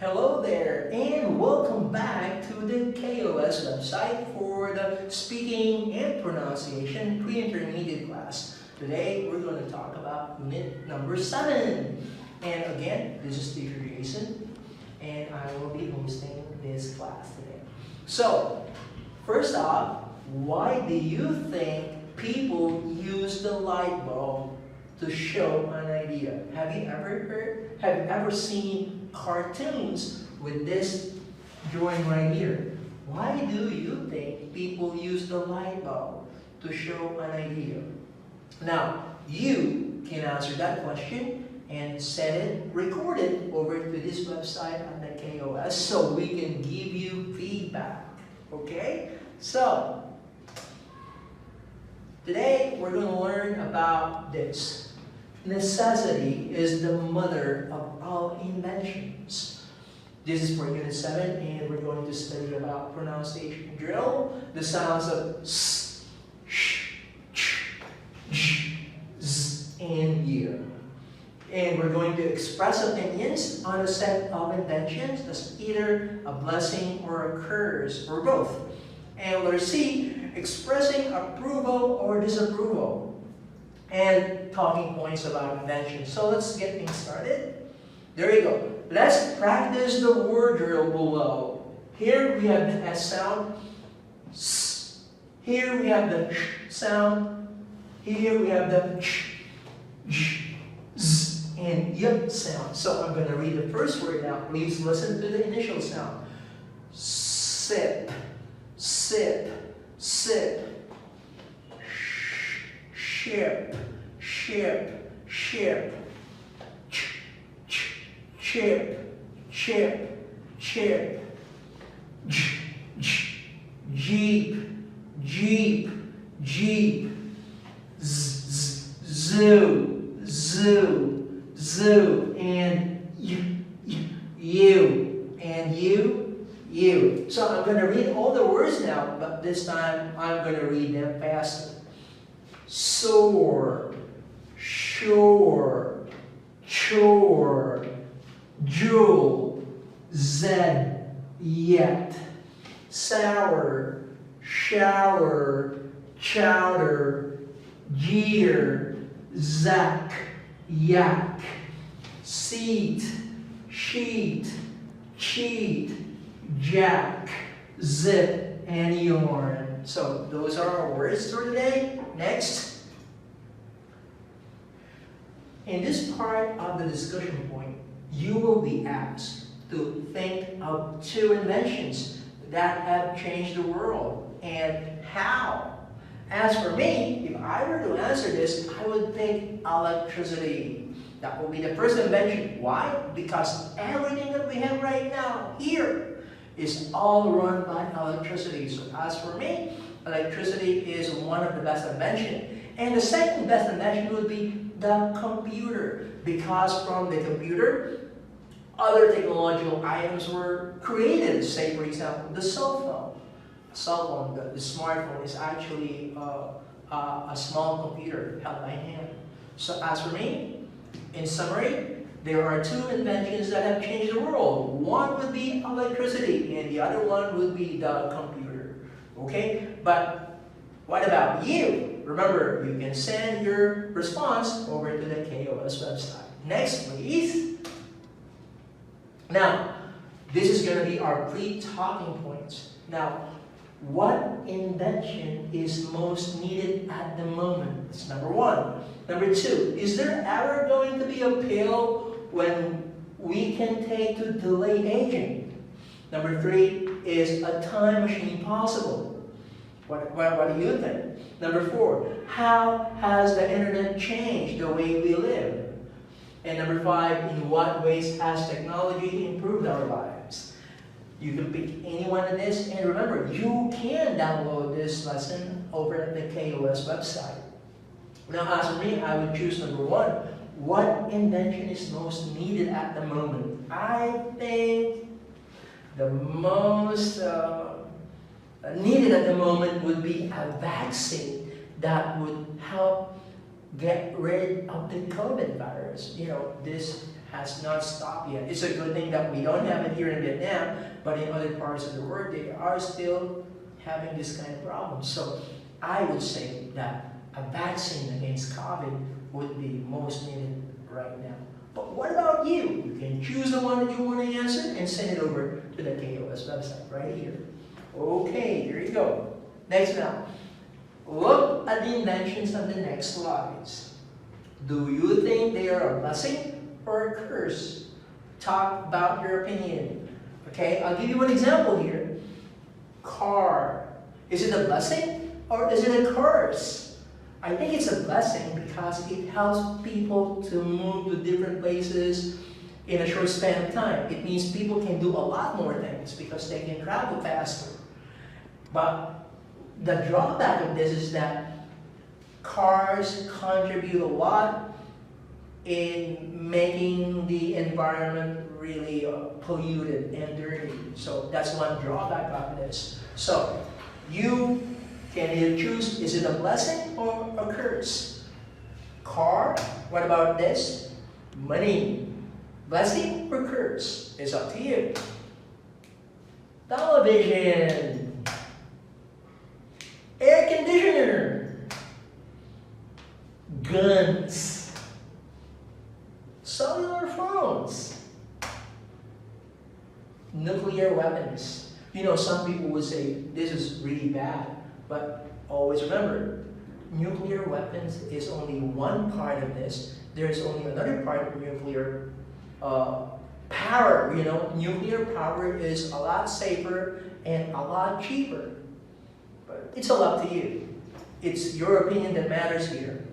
Hello there, and welcome back to the KOS website for the speaking and pronunciation pre-intermediate class. Today, we're going to talk about unit number 7. And again, this is teacher Jason, and I will be hosting this class today. So, first off, why do you think people use the light bulb to show an idea? Have you ever seen cartoons with this drawing right here? Why do you think people use the light bulb to show an idea? Now, you can answer that question and record it over to this website on the KOS so we can give you feedback. Okay? So, today we're going to learn about this. Necessity is the mother of all inventions. This is for Unit 7, and we're going to study about pronunciation drill, the sounds of s, sh, ch, j, z, and y. And we're going to express opinions on a set of inventions that's either a blessing or a curse, or both. And letter C, expressing approval or disapproval, and talking points about inventions. So let's get things started. There you go. Let's practice the word drill below. Here we have the S sound. S. Here we have the sh sound. Here we have the ch, j, z, and y sound. So I'm going to read the first word now. Please listen to the initial sound. Sip, sip, sip. Ship, ship, ship. Chip, chip, chip. Jeep, jeep, jeep. Zoo, zoo, zoo. And you, and you. So I'm going to read all the words now, but this time I'm going to read them faster. Soar, shore, chore, jewel, zed, yet, sour, shower, chowder, jeer, zack, yak, seat, sheet, cheat, jack, zip, and yarn. So those are our words for today. Next. In this part of the discussion point, you will be asked to think of 2 inventions that have changed the world and how. As for me, if I were to answer this, I would pick electricity. That will be the first invention. Why? Because everything that we have right now here is all run by electricity. So as for me, electricity is one of the best inventions. And the second best invention would be the computer. Because from the computer, other technological items were created. Say, for example, the cell phone. The smartphone is actually a small computer held by hand. So as for me, in summary, there are 2 inventions that have changed the world. One would be electricity, and the other one would be the computer. Okay? But what about you? Remember, you can send your response over to the KOS website. Next, please. Now, this is going to be our pre-talking points. Now, what invention is most needed at the moment? That's number 1. Number 2, is there ever going to be a pill when we can take to delay aging? Number 3, is a time machine possible? What do you think? Number 4, how has the internet changed the way we live? And number 5, in what ways has technology improved our lives? You can pick any one of this, and remember, you can download this lesson over at the KOS website. Now, as for me, I would choose number 1. What invention is most needed at the moment? I think the most needed at the moment would be a vaccine that would help get rid of the COVID virus. You know, this has not stopped yet. It's a good thing that we don't have it here in Vietnam, but in other parts of the world, they are still having this kind of problem. So I would say that a vaccine against COVID would be most needed right now. But what about you? You can choose the one that you want to answer and send it over to the KOS website right here. Okay, here you go. Next now. Look at the inventions on the next slides. Do you think they are a blessing or a curse? Talk about your opinion. Okay, I'll give you an example here. Car. Is it a blessing or is it a curse? I think it's a blessing because it helps people to move to different places in a short span of time. It means people can do a lot more things because they can travel faster. But the drawback of this is that cars contribute a lot in making the environment really polluted and dirty. So that's one drawback of this. So you can either choose, is it a blessing or a curse? Car, what about this? Money, blessing or curse? It's up to you. Television, air conditioner, guns, cellular phones, nuclear weapons. You know, some people would say this is really bad, but always remember, nuclear weapons is only one part of this. There's only another part of nuclear power. You know, nuclear power is a lot safer and a lot cheaper. But it's all up to you. It's your opinion that matters here.